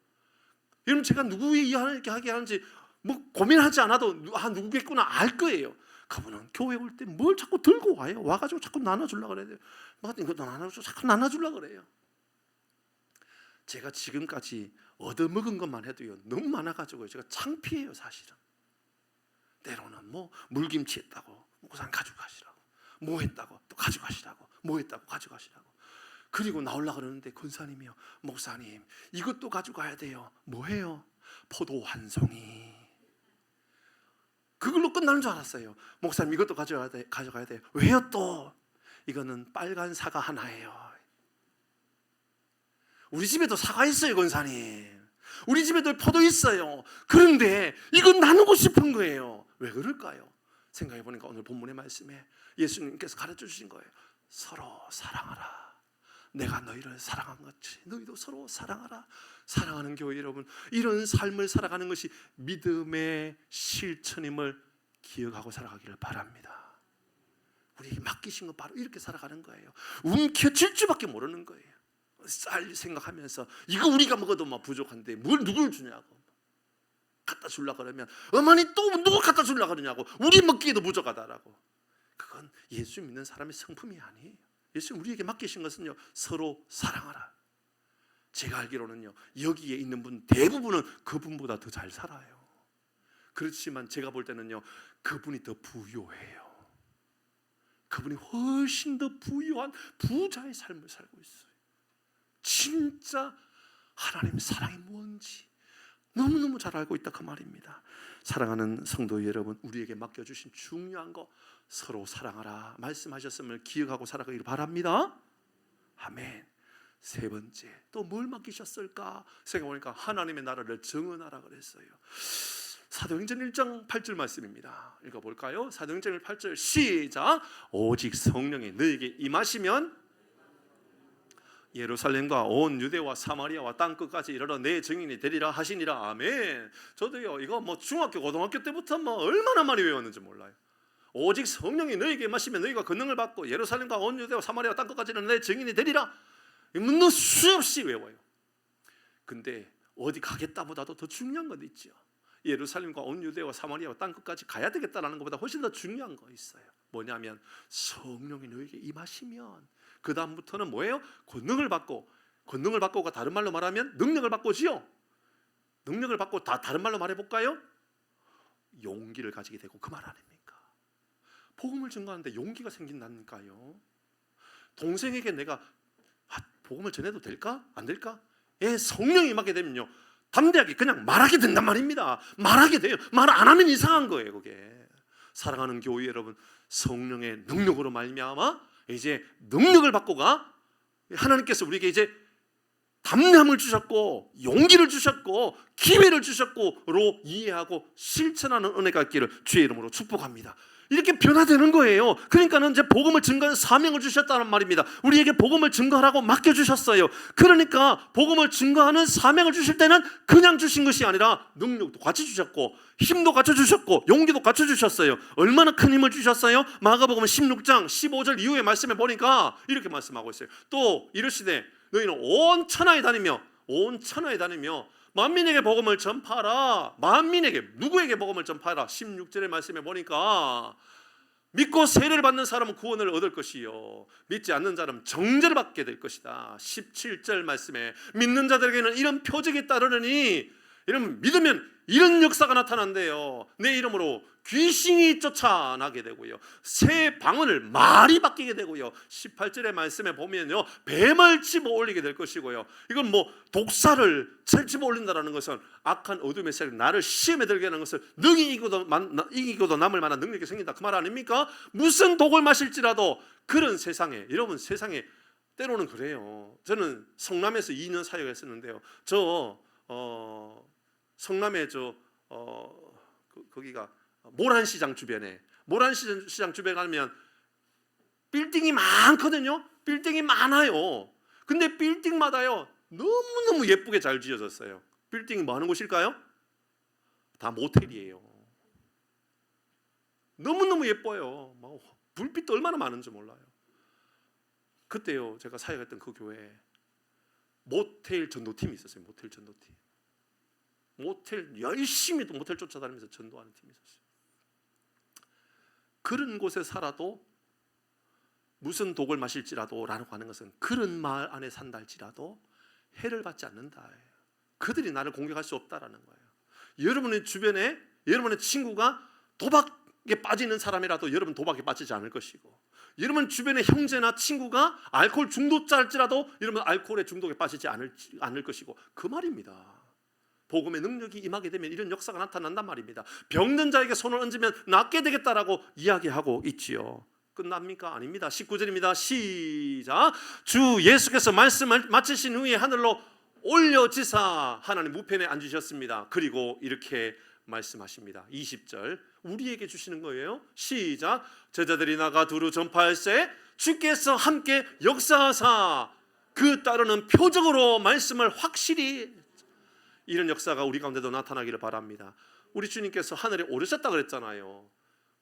여러분 제가 누구 이렇게 하게 하는지 뭐 고민하지 않아도 누구겠구나 알 거예요. 그분은 교회 올 때 뭘 자꾸 들고 와요. 와가지고 자꾸 나눠주려고 그래요. 이것도 나눠줘, 자꾸 나눠주려고 그래요. 제가 지금까지 얻어먹은 것만 해도요 너무 많아가지고 제가 창피해요. 사실은 때로는 뭐 물김치 했다고 우산 가져가시라고, 뭐 했다고 또 가져가시라고, 뭐 했다고 가져가시라고. 그리고 나오려고 그러는데 권사님이요, 목사님 이것도 가져가야 돼요. 뭐해요? 포도 한 송이. 그걸로 끝나는 줄 알았어요. 목사님 이것도 가져가야 돼요. 왜요 또? 이거는 빨간 사과 하나예요. 우리 집에도 사과 있어요, 권사님. 우리 집에도 포도 있어요. 그런데 이건 나누고 싶은 거예요. 왜 그럴까요? 생각해 보니까 오늘 본문의 말씀에 예수님께서 가르쳐 주신 거예요. 서로 사랑하라. 내가 너희를 사랑한 것이 너희도 서로 사랑하라. 사랑하는 교회 여러분, 이런 삶을 살아가는 것이 믿음의 실천임을 기억하고 살아가기를 바랍니다. 우리에게 맡기신 거 바로 이렇게 살아가는 거예요. 움켜쥘 줄밖에 모르는 거예요. 쌀 생각하면서 이거 우리가 먹어도 막 부족한데 뭘 누굴 주냐고, 갖다 주려고 그러면 어머니 또 누굴 갖다 주려고 그러냐고, 우리 먹기에도 부족하다라고. 그건 예수 믿는 사람의 성품이 아니에요. 예수 우리에게 맡기신 것은요, 서로 사랑하라. 제가 알기로는요, 여기에 있는 분 대부분은 그분보다 더 잘 살아요. 그렇지만 제가 볼 때는요, 그분이 더 부유해요. 그분이 훨씬 더 부유한 부자의 삶을 살고 있어요. 진짜 하나님의 사랑이 뭔지 너무너무 잘 알고 있다 그 말입니다. 사랑하는 성도 여러분, 우리에게 맡겨주신 중요한 거 서로 사랑하라 말씀하셨음을 기억하고 살아가기를 바랍니다. 아멘. 세 번째, 또 뭘 맡기셨을까 생각해보니까 하나님의 나라를 정언하라 그랬어요. 사도행전 1장 8절 말씀입니다. 읽어볼까요? 사도행전 8절 시작. 오직 성령이 너에게 임하시면 예루살렘과 온 유대와 사마리아와 땅끝까지 이르러 내 증인이 되리라 하시니라. 아멘. 저도요 이거 뭐 중학교 고등학교 때부터 뭐 얼마나 많이 외웠는지 몰라요. 오직 성령이 너에게 임하시면 너희가 권능을 받고 예루살렘과 온 유대와 사마리아와 땅끝까지 이르러 내 증인이 되리라. 너 수없이 외워요. 근데 어디 가겠다보다도 더 중요한 것 있죠. 예루살렘과 온 유대와 사마리아와 땅끝까지 가야 되겠다라는 것보다 훨씬 더 중요한 거 있어요. 뭐냐면 성령이 너에게 임하시면 그 다음부터는 뭐예요? 권능을 받고가 다른 말로 말하면 능력을 받고지요. 능력을 받고 다른 말로 말해볼까요? 용기를 가지게 되고, 그 말 아닙니까? 복음을 증거하는데 용기가 생긴다니까요. 동생에게 내가 복음을 전해도 될까? 안 될까? 성령이 임하게 되면요 담대하게 그냥 말하게 된단 말입니다. 말하게 돼요. 말 안 하면 이상한 거예요. 그게 사랑하는 교회 여러분, 성령의 능력으로 말미암아 이제 능력을 받고가 하나님께서 우리에게 이제 담대함을 주셨고 용기를 주셨고 기회를 주셨고로 이해하고 실천하는 은혜가 있기를 주의 이름으로 축복합니다. 이렇게 변화되는 거예요. 그러니까는 이제 복음을 증거하는 사명을 주셨다는 말입니다. 우리에게 복음을 증거하라고 맡겨주셨어요. 그러니까 복음을 증거하는 사명을 주실 때는 그냥 주신 것이 아니라 능력도 같이 주셨고 힘도 같이 주셨고 용기도 같이 주셨어요. 얼마나 큰 힘을 주셨어요? 마가복음 16장 15절 이후의 말씀에 보니까 이렇게 말씀하고 있어요. 또 이르시되 너희는 온 천하에 다니며 만민에게 복음을 전파하라. 만민에게, 누구에게 복음을 전파하라? 16절의 말씀에 보니까 믿고 세례를 받는 사람은 구원을 얻을 것이요 믿지 않는 자는 정죄를 받게 될 것이다. 17절 말씀에 믿는 자들에게는 이런 표적이 따르느니, 이러면 믿으면 이런 역사가 나타난대요. 내 이름으로 귀신이 쫓아나게 되고요, 새 방언을 말이 바뀌게 되고요, 18절의 말씀에 보면요, 뱀을 집어 올리게 될 것이고요. 이건 뭐 독사를 집어 올린다는 것은 악한 어둠의 세력 나를 시험에 들게 하는 것을 능히 이기고도 남을 만한 능력이 생긴다, 그 말 아닙니까? 무슨 독을 마실지라도 그런 세상에, 여러분 세상에 때로는 그래요. 저는 성남에서 2년 사역했었는데요, 성남에 거기가 모란시장 주변에 가면 빌딩이 많거든요. 빌딩이 많아요. 근데 빌딩마다요 너무너무 예쁘게 잘 지어졌어요. 빌딩이 뭐 하는 곳일까요? 다 모텔이에요. 너무너무 예뻐요. 불빛도 얼마나 많은지 몰라요. 그때요 제가 사역했던 그 교회에 모텔 전도팀이 있었어요. 모텔 전도팀. 열심히 또 모텔 쫓아다니면서 전도하는 팀이 있었어요. 그런 곳에 살아도 무슨 독을 마실지라도 라고 하는 것은 그런 마을 안에 산다 할지라도 해를 받지 않는다. 그들이 나를 공격할 수 없다라는 거예요. 여러분의 주변에 여러분의 친구가 도박에 빠지는 사람이라도 여러분 도박에 빠지지 않을 것이고, 여러분 주변의 형제나 친구가 알코올 중독자일지라도 여러분 알코올의 중독에 빠지지 않을 것이고, 그 말입니다. 복음의 능력이 임하게 되면 이런 역사가 나타난단 말입니다. 병든 자에게 손을 얹으면 낫게 되겠다라고 이야기하고 있지요. 끝납니까? 아닙니다. 19절입니다. 시작. 주 예수께서 말씀을 마치신 후에 하늘로 올려지사 하나님 우편에 앉으셨습니다. 그리고 이렇게 말씀하십니다. 20절 우리에게 주시는 거예요. 시작. 제자들이 나가 두루 전파할세 주께서 함께 역사하사 그 따르는 표적으로 말씀을 확실히, 이런 역사가 우리 가운데도 나타나기를 바랍니다. 우리 주님께서 하늘에 오르셨다 그랬잖아요.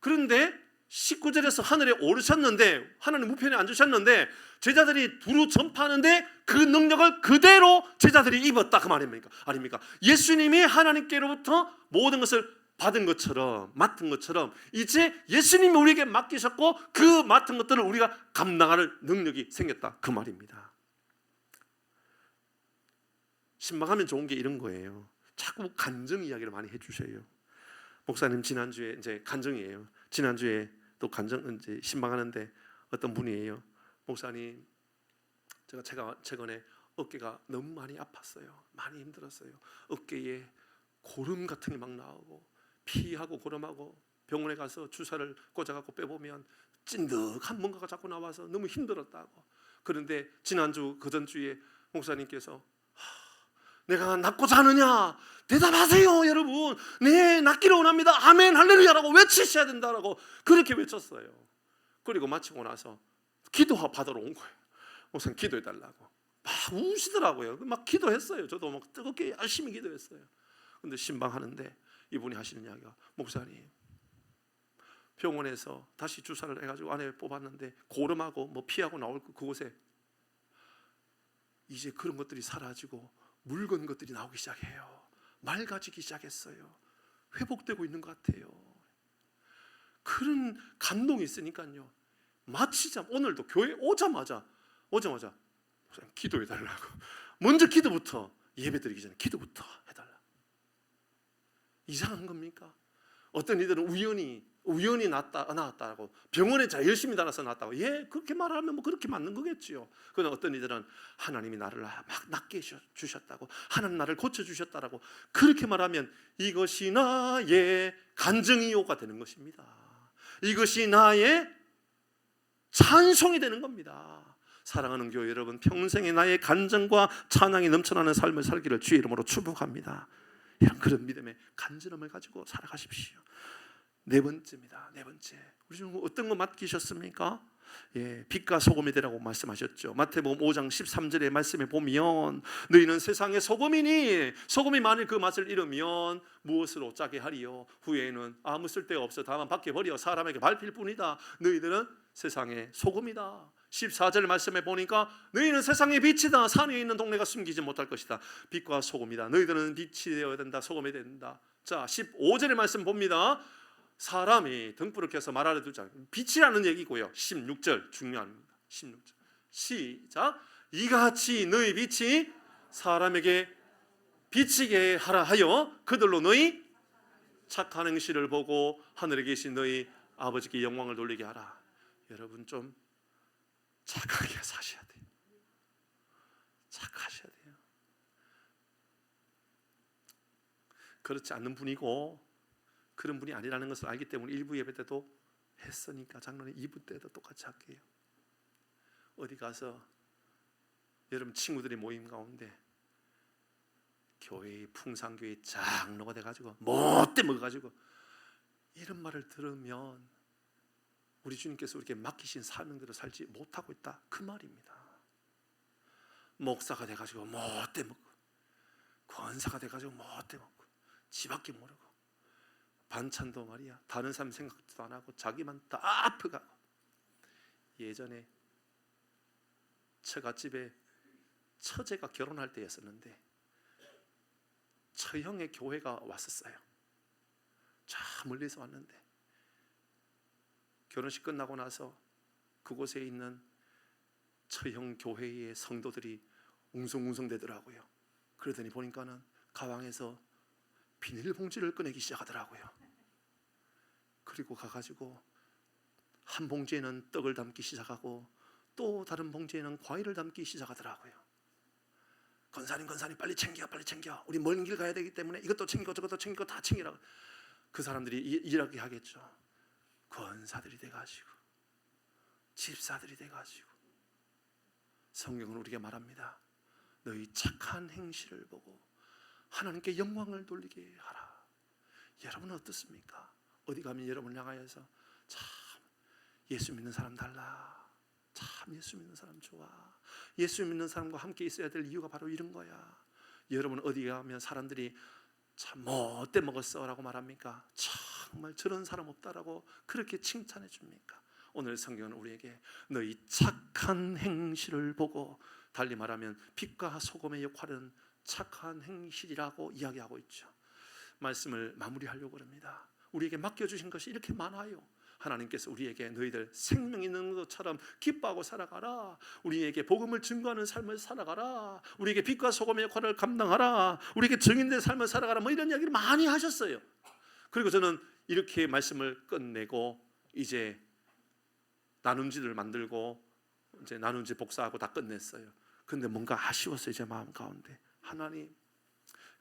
그런데 19절에서 하늘에 오르셨는데 하나님 우편에 앉으셨는데 제자들이 두루 전파하는데 그 능력을 그대로 제자들이 입었다, 그 말입니까? 아닙니까? 예수님이 하나님께로부터 모든 것을 받은 것처럼, 맡은 것처럼 이제 예수님이 우리에게 맡기셨고 그 맡은 것들을 우리가 감당할 능력이 생겼다, 그 말입니다. 신방하면 좋은 게 이런 거예요. 자꾸 간증 이야기를 많이 해주셔요. 목사님 지난주에 이제 간증이에요. 지난주에 또 간증 이제 신방하는데 어떤 분이에요. 목사님, 제가 최근에 어깨가 너무 많이 아팠어요. 많이 힘들었어요. 어깨에 고름 같은 게 막 나오고 피하고 고름하고 병원에 가서 주사를 꽂아갖고 빼보면 찐득한 뭔가가 자꾸 나와서 너무 힘들었다고. 그런데 지난주 그전주에 목사님께서 내가 낫고자 하느냐? 대답하세요 여러분. 네, 낫기를 원합니다. 아멘 할렐루야라고 외치셔야 된다라고 그렇게 외쳤어요. 그리고 마치고 나서 기도 받으러 온 거예요. 목사님 기도해달라고 막 우시더라고요. 막 기도했어요. 저도 막 뜨겁게 열심히 기도했어요. 근데 신방하는데 이분이 하시는 이야기가, 목사님 병원에서 다시 주사를 해가지고 안에 뽑았는데 고름하고 뭐 피하고 나올 그곳에 이제 그런 것들이 사라지고 묽은 것들이 나오기 시작해요. 맑아지기 시작했어요. 회복되고 있는 것 같아요. 그런 감동이 있으니까요. 마치자 오늘도 교회 오자마자 기도해달라고. 먼저 기도부터, 예배드리기 전에 기도부터 해달라. 이상한 겁니까? 어떤 이들은 우연히 나았다고 병원에 열심히 다녀서 나았다고, 예, 그렇게 말하면 뭐 그렇게 맞는 거겠지요. 그러나 어떤 이들은 하나님이 나를 막 낫게 주셨다고, 하나님 나를 고쳐주셨다라고 그렇게 말하면 이것이 나의 간증이요가 되는 것입니다. 이것이 나의 찬송이 되는 겁니다. 사랑하는 교회 여러분, 평생에 나의 간증과 찬양이 넘쳐나는 삶을 살기를 주의 이름으로 축복합니다. 이런 그런 믿음의 간절함을 가지고 살아가십시오. 네 번째입니다. 네 번째, 우리 중 어떤 거 맡기셨습니까? 빛과 소금이 되라고 말씀하셨죠. 마태복음 5장 13절의 말씀에 보면 너희는 세상의 소금이니 소금이 만일 그 맛을 잃으면 무엇으로 짜게 하리요? 후에는 아무 쓸데가 없어 다만 밖에 버려 사람에게 밟힐 뿐이다. 너희들은 세상의 소금이다. 14절 말씀에 보니까 너희는 세상의 빛이다. 산 위에 있는 동네가 숨기지 못할 것이다. 빛과 소금이다. 너희들은 빛이 되어야 된다. 소금이 된다. 자, 15절의 말씀 봅니다. 사람이 등불을 켜서 말하려 두지 않고, 빛이라는 얘기고요. 16절 중요합니다. 16절 시작. 이같이 너희 빛이 사람에게 비치게 하라 하여 그들로 너희 착한 행실을 보고 하늘에 계신 너희 아버지께 영광을 돌리게 하라. 여러분 좀 착하게 사셔야 돼요. 착하셔야 돼요. 그렇지 않는 분이고 그런 분이 아니라는 것을 알기 때문에 1부 예배 때도 했으니까 작년에 2부 때도 똑같이 할게요. 어디 가서 여러분 친구들이 모임 가운데 교회의 풍산교회 장로가 돼가지고 못돼 먹어가지고 이런 말을 들으면 우리 주님께서 우리에게 맡기신 사명대로 살지 못하고 있다, 그 말입니다. 목사가 돼가지고 못돼 먹고, 권사가 돼가지고 못돼 먹고, 지밖에 모르고, 반찬도 말이야 다른 사람 생각도 안 하고 자기만 다 아프가고. 예전에 처갓집에 처제가 결혼할 때였었는데 처형의 교회가 왔었어요. 저 멀리서 왔는데 결혼식 끝나고 나서 그곳에 있는 처형 교회의 성도들이 웅성웅성 되더라고요. 그러더니 보니까는 가방에서 비닐봉지를 꺼내기 시작하더라고요. 그리고 가가지고 한 봉지에는 떡을 담기 시작하고 또 다른 봉지에는 과일을 담기 시작하더라고요. 권사님 빨리 챙겨, 빨리 챙겨. 우리 먼 길 가야 되기 때문에 이것도 챙기고 저것도 챙기고 다 챙기라고. 그 사람들이 일하게 하겠죠. 권사들이 돼가지고 집사들이 돼가지고. 성경은 우리에게 말합니다. 너희 착한 행실을 보고 하나님께 영광을 돌리게 하라. 여러분은 어떻습니까? 어디 가면 여러분을 향하여서 참 예수 믿는 사람 달라, 참 예수 믿는 사람 좋아, 예수 믿는 사람과 함께 있어야 될 이유가 바로 이런 거야. 여러분 어디 가면 사람들이 참 못돼 먹었어 라고 말합니까? 정말 저런 사람 없다라고 그렇게 칭찬해 줍니까? 오늘 성경은 우리에게 너희 착한 행실을 보고, 달리 말하면 빛과 소금의 역할은 착한 행실이라고 이야기하고 있죠. 말씀을 마무리하려고 합니다. 우리에게 맡겨주신 것이 이렇게 많아요. 하나님께서 우리에게 너희들 생명 있는 것처럼 기뻐하고 살아가라, 우리에게 복음을 증거하는 삶을 살아가라, 우리에게 빛과 소금의 역할을 감당하라, 우리에게 증인된 삶을 살아가라, 뭐 이런 이야기를 많이 하셨어요. 그리고 저는 이렇게 말씀을 끝내고 이제 나눔지를 만들고 이제 나눔지 복사하고 다 끝냈어요. 근데 뭔가 아쉬웠어요. 제 마음 가운데. 하나님,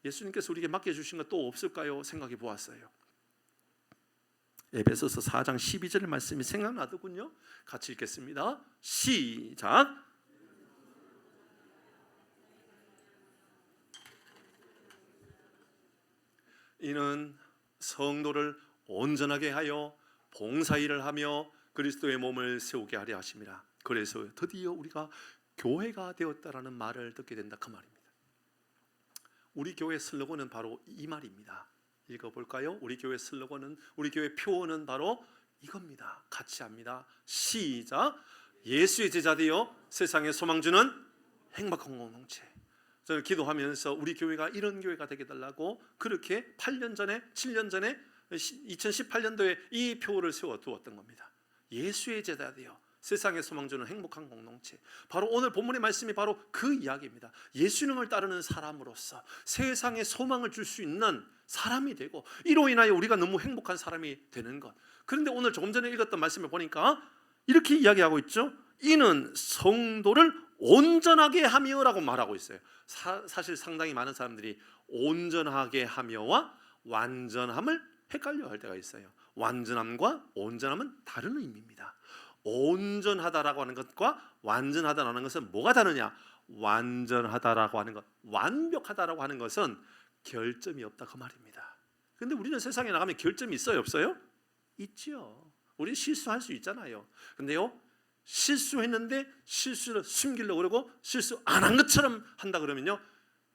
예수님께서 우리에게 맡겨주신 것 또 없을까요? 생각해 보았어요. 에베소서 4장 12절 말씀이 생각나더군요. 같이 읽겠습니다. 시작. 이는 성도를 온전하게 하여 봉사일을 하며 그리스도의 몸을 세우게 하려 하심이라. 그래서 드디어 우리가 교회가 되었다라는 말을 듣게 된다, 그 말입니다. 우리 교회 슬로건은 바로 이 말입니다. 읽어볼까요? 우리 교회 슬로건은, 우리 교회 표어는 바로 이겁니다. 같이 합니다. 시작. 예수의 제자 되어 세상에 소망 주는 행복한 공동체. 저는 기도하면서 우리 교회가 이런 교회가 되게 달라고 그렇게 8년 전에 7년 전에 2018년도에 이 표어를 세워두었던 겁니다. 예수의 제자 되어 세상에 소망 주는 행복한 공동체. 바로 오늘 본문의 말씀이 바로 그 이야기입니다. 예수님을 따르는 사람으로서 세상에 소망을 줄 수 있는 사람이 되고, 이로 인하여 우리가 너무 행복한 사람이 되는 것. 그런데 오늘 조금 전에 읽었던 말씀을 보니까 이렇게 이야기하고 있죠. 이는 성도를 온전하게 하며라고 말하고 있어요. 사실 상당히 많은 사람들이 온전하게 하며와 완전함을 헷갈려 할 때가 있어요. 완전함과 온전함은 다른 의미입니다. 온전하다라고 하는 것과 완전하다라고 하는 것은 뭐가 다르냐? 완전하다라고 하는 것, 완벽하다라고 하는 것은 결점이 없다 그 말입니다. 근데 우리는 세상에 나가면 결점이 있어요, 없어요? 있죠. 우리 실수할 수 있잖아요. 근데요, 실수했는데 실수를 숨기려고 그러고 실수 안 한 것처럼 한다 그러면요,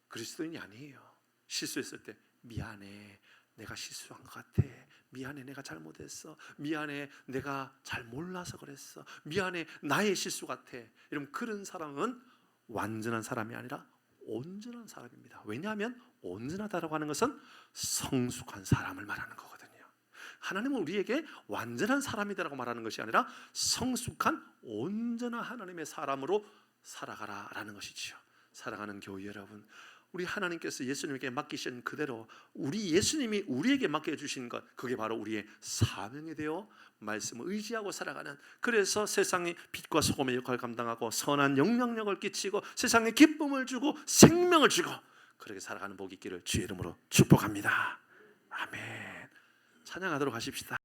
그리스도인이 아니에요. 실수했을 때 미안해, 내가 실수한 것 같아. 미안해, 내가 잘못했어. 미안해, 내가 잘 몰라서 그랬어. 미안해, 나의 실수 같아. 이러면 그런 사람은 완전한 사람이 아니라 온전한 사람입니다. 왜냐하면 온전하다라고 하는 것은 성숙한 사람을 말하는 거거든요. 하나님은 우리에게 완전한 사람이다라고 말하는 것이 아니라 성숙한 온전한 하나님의 사람으로 살아가라라는 것이지요. 사랑하는 교회 여러분, 우리 하나님께서 예수님에게 맡기신 그대로 우리 예수님이 우리에게 맡겨주신 것, 그게 바로 우리의 사명이 되어 말씀을 의지하고 살아가는, 그래서 세상의 빛과 소금의 역할을 감당하고 선한 영향력을 끼치고 세상에 기쁨을 주고 생명을 주고 그렇게 살아가는 복이 있기를 주의 이름으로 축복합니다. 아멘. 찬양하도록 하십시다.